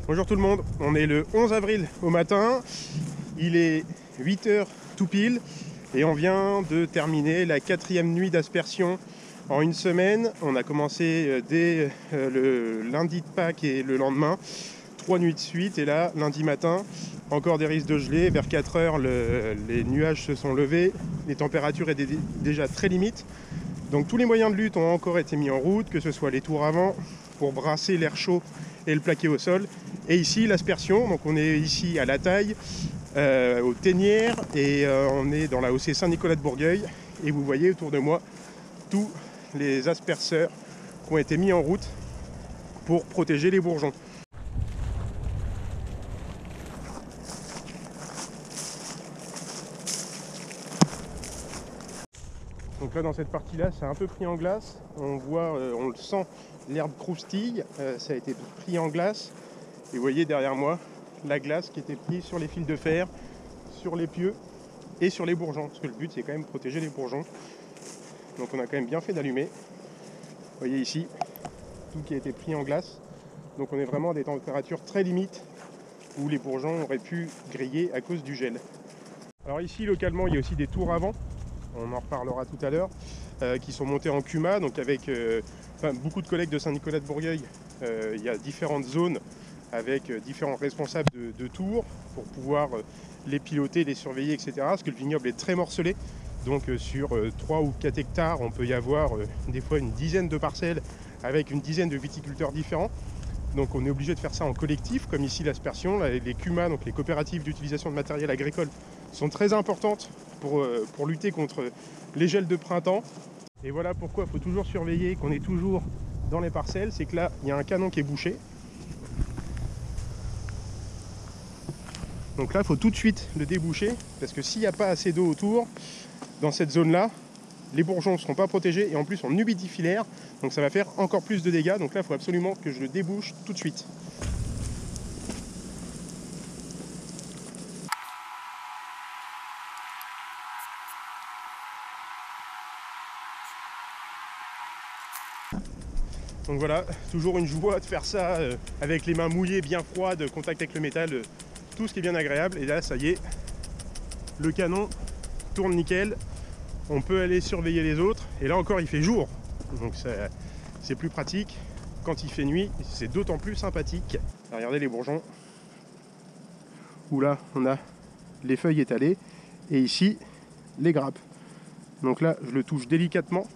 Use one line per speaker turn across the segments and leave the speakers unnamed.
Bonjour tout le monde, on est le 11 avril au matin, il est 8h tout pile et on vient de terminer la 4e nuit d'aspersion en une semaine. On a commencé dès le lundi de Pâques et le lendemain, 3 nuits de suite, et là lundi matin, encore des risques de gelée. Vers 4h les nuages se sont levés, les températures étaient déjà très limites. Donc tous les moyens de lutte ont encore été mis en route, que ce soit les tours avant pour brasser l'air chaud et le plaquer au sol. Et ici l'aspersion, donc on est ici à La Taille, aux Ténières, et on est dans la OC Saint-Nicolas de Bourgueil. Et vous voyez autour de moi tous les asperceurs qui ont été mis en route pour protéger les bourgeons. Donc là dans cette partie là c'est un peu pris en glace, on voit, on le sent, l'herbe croustille, ça a été pris en glace. Et vous voyez derrière moi la glace qui était prise sur les fils de fer, sur les pieux et sur les bourgeons, parce que le but c'est quand même de protéger les bourgeons. Donc on a quand même bien fait d'allumer. Vous voyez ici tout qui a été pris en glace. Donc on est vraiment à des températures très limites où les bourgeons auraient pu griller à cause du gel. Alors ici localement il y a aussi des tours avant, on en reparlera tout à l'heure, qui sont montés en CUMA, donc avec beaucoup de collègues de Saint-Nicolas de Bourgueil. Il y a différentes zones avec différents responsables de tours pour pouvoir les piloter, les surveiller, etc. Parce que le vignoble est très morcelé. Donc sur 3 ou 4 hectares, on peut y avoir des fois une dizaine de parcelles avec une dizaine de viticulteurs différents. Donc on est obligé de faire ça en collectif, comme ici l'aspersion. Les CUMA, donc les coopératives d'utilisation de matériel agricole, sont très importantes pour lutter contre les gels de printemps. Et voilà pourquoi il faut toujours surveiller qu'on est toujours dans les parcelles. C'est que là, il y a un canon qui est bouché. Donc là, il faut tout de suite le déboucher, parce que s'il n'y a pas assez d'eau autour, dans cette zone-là, les bourgeons ne seront pas protégés, et en plus on humidifie l'air, donc ça va faire encore plus de dégâts. Donc là, il faut absolument que je le débouche tout de suite. Donc voilà, toujours une joie de faire ça avec les mains mouillées, bien froides, contact avec le métal, tout ce qui est bien agréable. Et là, ça y est, le canon tourne nickel. On peut aller surveiller les autres. Et là encore, il fait jour. Donc c'est plus pratique. Quand il fait nuit, c'est d'autant plus sympathique. Regardez les bourgeons. Où là, on a les feuilles étalées. Et ici, les grappes. Donc là, je le touche délicatement.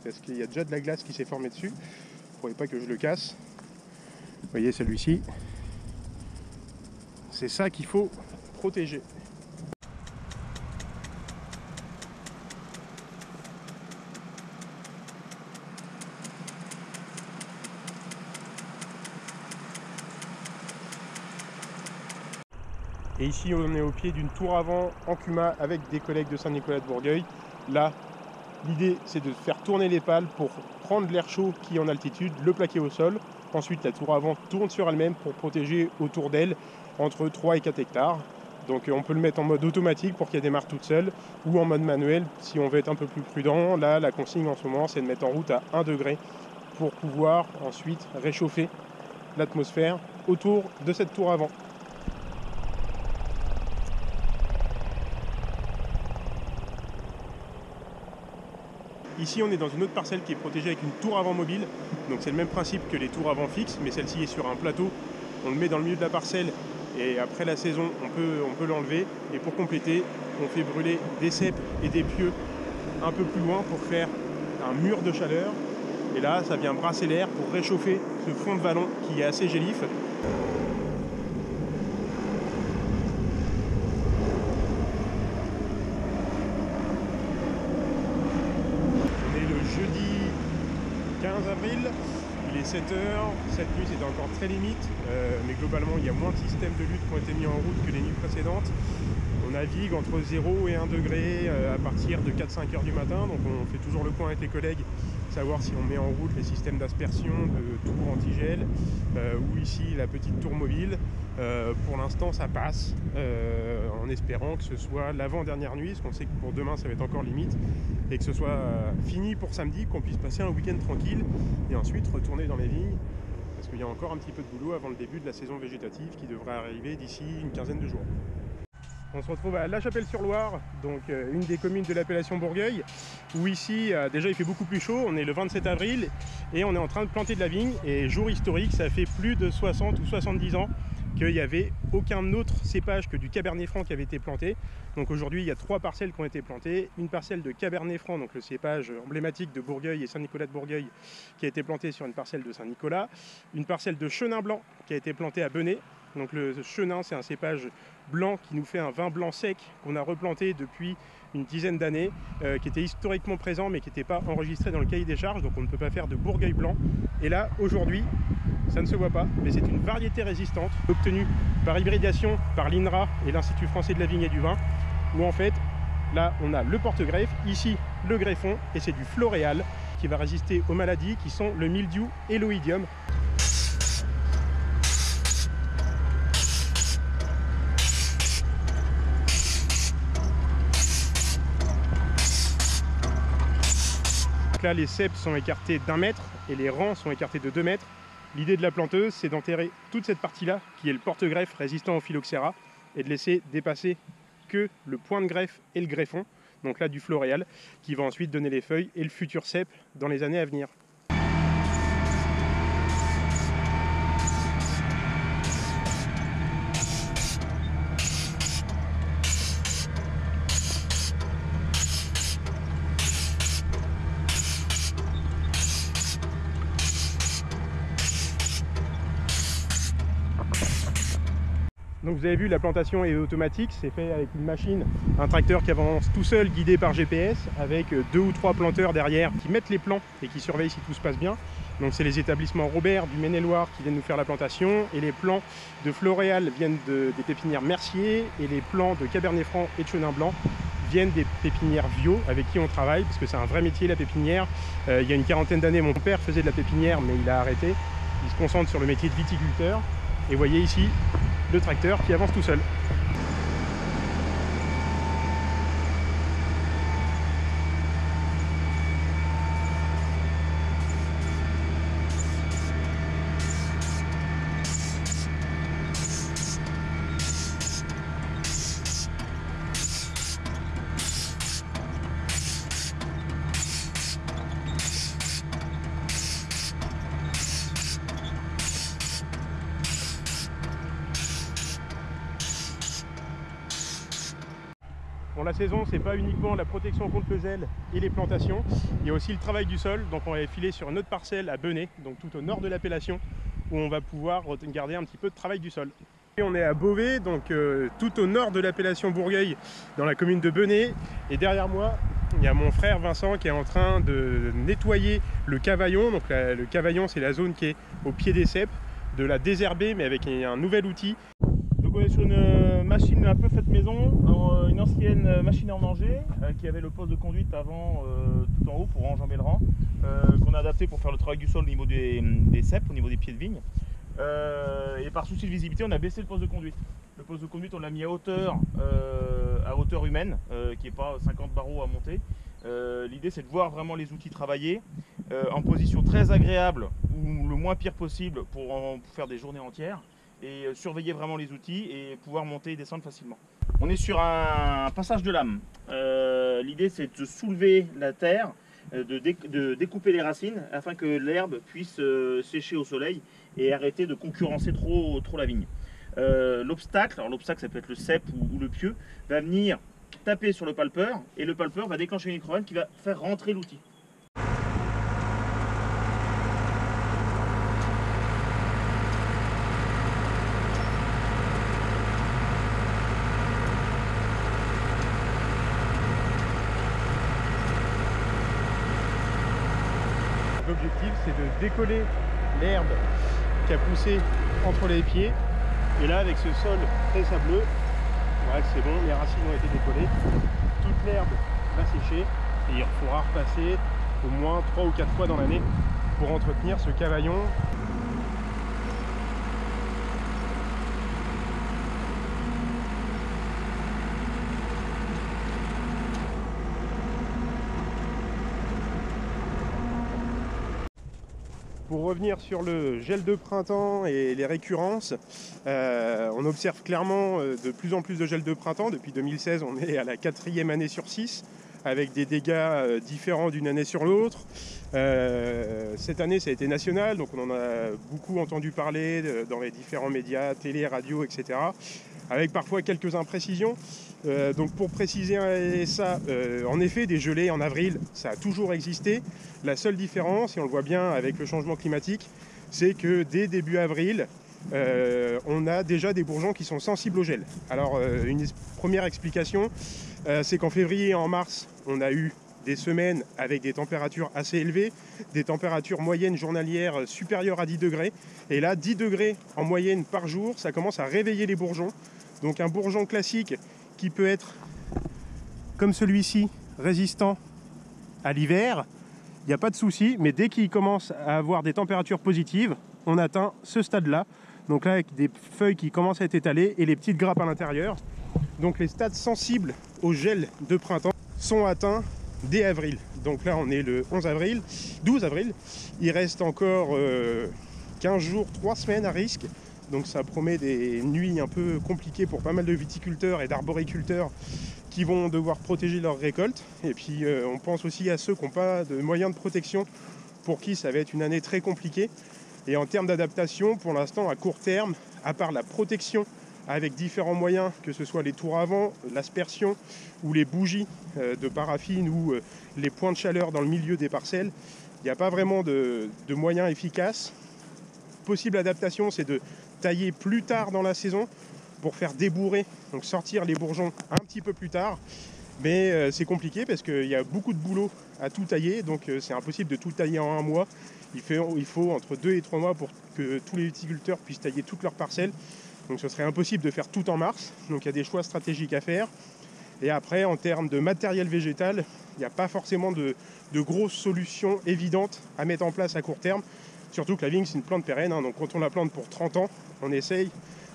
Parce qu'il y a déjà de la glace qui s'est formée dessus. Il ne faudrait pas que je le casse. Vous voyez celui-ci. C'est ça qu'il faut protéger. Et ici on est au pied d'une tour avant en CUMA avec des collègues de Saint-Nicolas de Bourgueil. Là, l'idée c'est de faire tourner les pales pour prendre l'air chaud qui est en altitude, le plaquer au sol. Ensuite la tour avant tourne sur elle-même pour protéger autour d'elle entre 3 et 4 hectares. Donc on peut le mettre en mode automatique pour qu'elle démarre toute seule, ou en mode manuel si on veut être un peu plus prudent. Là la consigne en ce moment c'est de mettre en route à 1 degré pour pouvoir ensuite réchauffer l'atmosphère autour de cette tour avant. Ici on est dans une autre parcelle qui est protégée avec une tour avant mobile, donc c'est le même principe que les tours avant fixes, mais celle-ci est sur un plateau. On le met dans le milieu de la parcelle et après la saison on peut l'enlever. Et pour compléter, on fait brûler des cèpes et des pieux un peu plus loin pour faire un mur de chaleur. Et là ça vient brasser l'air pour réchauffer ce fond de vallon qui est assez gélif. Jeudi 15 avril, il est 7h, cette nuit c'était encore très limite, mais globalement il y a moins de systèmes de lutte qui ont été mis en route que les nuits précédentes. On navigue entre 0 et 1 degré à partir de 4-5 heures du matin, donc on fait toujours le point avec les collègues, savoir si on met en route les systèmes d'aspersion, de tours anti-gel, ou ici la petite tour mobile. Pour l'instant ça passe, en espérant que ce soit l'avant-dernière nuit, parce qu'on sait que pour demain ça va être encore limite, et que ce soit fini pour samedi, qu'on puisse passer un week-end tranquille, et ensuite retourner dans les vignes, parce qu'il y a encore un petit peu de boulot avant le début de la saison végétative qui devrait arriver d'ici une quinzaine de jours. On se retrouve à La Chapelle-sur-Loire, donc une des communes de l'appellation Bourgueil, où ici déjà il fait beaucoup plus chaud, on est le 27 avril et on est en train de planter de la vigne. Et jour historique, ça fait plus de 60 ou 70 ans qu'il n'y avait aucun autre cépage que du Cabernet Franc qui avait été planté. Donc aujourd'hui il y a 3 parcelles qui ont été plantées, une parcelle de Cabernet Franc, donc le cépage emblématique de Bourgueil et Saint-Nicolas de Bourgueil, qui a été plantée sur une parcelle de Saint-Nicolas, une parcelle de Chenin blanc qui a été plantée à Benay. Donc le Chenin, c'est un cépage blanc qui nous fait un vin blanc sec qu'on a replanté depuis une dizaine d'années, qui était historiquement présent mais qui n'était pas enregistré dans le cahier des charges, donc on ne peut pas faire de Bourgueil blanc. Et là aujourd'hui ça ne se voit pas, mais c'est une variété résistante obtenue par hybridation par l'INRA et l'Institut français de la vigne et du vin, où en fait là on a le porte-greffe, ici le greffon, et c'est du floréal qui va résister aux maladies qui sont le mildiou et l'oïdium. Là, les ceps sont écartés d'1 mètre et les rangs sont écartés de 2 mètres. L'idée de la planteuse, c'est d'enterrer toute cette partie-là, qui est le porte-greffe résistant au phylloxéra, et de laisser dépasser que le point de greffe et le greffon, donc là du floréal, qui va ensuite donner les feuilles et le futur cep dans les années à venir. Donc vous avez vu, la plantation est automatique, c'est fait avec une machine, un tracteur qui avance tout seul, guidé par GPS, avec 2 ou 3 planteurs derrière qui mettent les plants et qui surveillent si tout se passe bien. Donc c'est les établissements Robert du Maine-et-Loire qui viennent nous faire la plantation, et les plants de Floréal viennent des pépinières Mercier, et les plants de Cabernet Franc et de Chenin blanc viennent des pépinières Vio avec qui on travaille, parce que c'est un vrai métier la pépinière. Il y a une quarantaine d'années, mon père faisait de la pépinière, mais il a arrêté. Il se concentre sur le métier de viticulteur. Et vous voyez ici le tracteur qui avance tout seul. Bon, la saison, c'est pas uniquement la protection contre le gel et les plantations, il y a aussi le travail du sol. Donc on va filer sur une autre parcelle à Benay, donc tout au nord de l'appellation, où on va pouvoir garder un petit peu de travail du sol. Et on est à Beauvais, donc tout au nord de l'appellation Bourgueil, dans la commune de Benay. Et derrière moi, il y a mon frère Vincent qui est en train de nettoyer le cavaillon. Donc le cavaillon, c'est la zone qui est au pied des ceps, de la désherber, mais avec un nouvel outil.
Donc on est sur une machine un peu faite maison, une ancienne machine à endanger qui avait le poste de conduite avant tout en haut pour enjamber le rang, qu'on a adapté pour faire le travail du sol au niveau des ceps, au niveau des pieds de vigne. Et par souci de visibilité, on a baissé le poste de conduite. Le poste de conduite, on l'a mis à hauteur humaine, qui n'est pas 50 barreaux à monter. L'idée, c'est de voir vraiment les outils travailler en position très agréable ou le moins pire possible pour faire des journées entières, et surveiller vraiment les outils et pouvoir monter et descendre facilement. On est sur un passage de lame. L'idée, c'est de soulever la terre, de découper les racines afin que l'herbe puisse sécher au soleil et arrêter de concurrencer trop la vigne. L'obstacle, alors l'obstacle ça peut être le cep ou le pieu, va venir taper sur le palpeur, et le palpeur va déclencher une électrogène qui va faire rentrer l'outil.
L'objectif, c'est de décoller l'herbe qui a poussé entre les pieds. Et là, avec ce sol très sableux, voilà que c'est bon, les racines ont été décollées. Toute l'herbe va sécher et il faudra repasser au moins 3 ou 4 fois dans l'année pour entretenir ce cavaillon. Pour revenir sur le gel de printemps et les récurrences, on observe clairement de plus en plus de gel de printemps. Depuis 2016, on est à la 4e année sur 6, avec des dégâts différents d'une année sur l'autre. Cette année, ça a été national, donc on en a beaucoup entendu parler dans les différents médias, télé, radio, etc. Avec parfois quelques imprécisions. Donc pour préciser ça, en effet, des gelées en avril, ça a toujours existé. La seule différence, et on le voit bien avec le changement climatique, c'est que dès début avril, on a déjà des bourgeons qui sont sensibles au gel. Alors une première explication, c'est qu'en février et en mars, on a eu des semaines avec des températures assez élevées, des températures moyennes journalières supérieures à 10 degrés. Et là, 10 degrés en moyenne par jour, ça commence à réveiller les bourgeons. Donc un bourgeon classique qui peut être, comme celui-ci, résistant à l'hiver, il n'y a pas de souci, mais dès qu'il commence à avoir des températures positives, on atteint ce stade-là. Donc là, avec des feuilles qui commencent à être étalées et les petites grappes à l'intérieur. Donc les stades sensibles au gel de printemps sont atteints dès avril. Donc là, on est le 12 avril. Il reste encore 15 jours, 3 semaines à risque. Donc ça promet des nuits un peu compliquées pour pas mal de viticulteurs et d'arboriculteurs qui vont devoir protéger leurs récoltes. Et puis on pense aussi à ceux qui n'ont pas de moyens de protection, pour qui ça va être une année très compliquée. Et en termes d'adaptation, pour l'instant, à court terme, à part la protection avec différents moyens, que ce soit les tours avant, l'aspersion ou les bougies de paraffine ou les points de chaleur dans le milieu des parcelles, il n'y a pas vraiment de moyens efficaces. Possible adaptation, c'est de tailler plus tard dans la saison pour faire débourrer, donc sortir les bourgeons un petit peu plus tard. Mais c'est compliqué parce qu'il y a beaucoup de boulot à tout tailler, donc c'est impossible de tout tailler en un mois. Il faut entre 2 et 3 mois pour que tous les viticulteurs puissent tailler toutes leurs parcelles. Donc ce serait impossible de faire tout en mars. Donc il y a des choix stratégiques à faire. Et après, en termes de matériel végétal, il n'y a pas forcément de grosses solutions évidentes à mettre en place à court terme. Surtout que la vigne, c'est une plante pérenne, hein, donc quand on la plante pour 30 ans, on essaye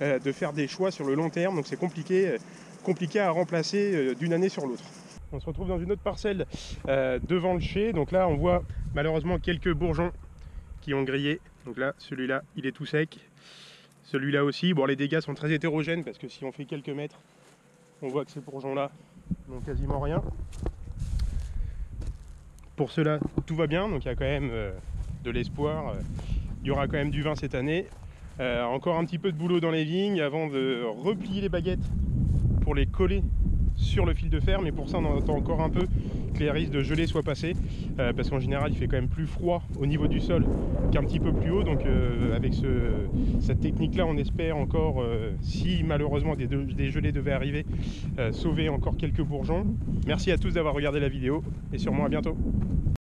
de faire des choix sur le long terme, donc c'est compliqué à remplacer d'une année sur l'autre. On se retrouve dans une autre parcelle devant le chai, donc là on voit malheureusement quelques bourgeons qui ont grillé. Donc là, celui-là, il est tout sec. Celui-là aussi, bon les dégâts sont très hétérogènes parce que si on fait quelques mètres, on voit que ces bourgeons-là n'ont quasiment rien. Pour ceux-là, tout va bien, donc il y a quand même de l'espoir. Il y aura quand même du vin cette année. Encore un petit peu de boulot dans les vignes avant de replier les baguettes pour les coller sur le fil de fer, mais pour ça on attend encore un peu que les risques de gelée soient passés, parce qu'en général il fait quand même plus froid au niveau du sol qu'un petit peu plus haut. Donc avec cette technique là, on espère encore, si malheureusement des gelées devaient arriver, sauver encore quelques bourgeons. Merci à tous d'avoir regardé la vidéo et sûrement à bientôt.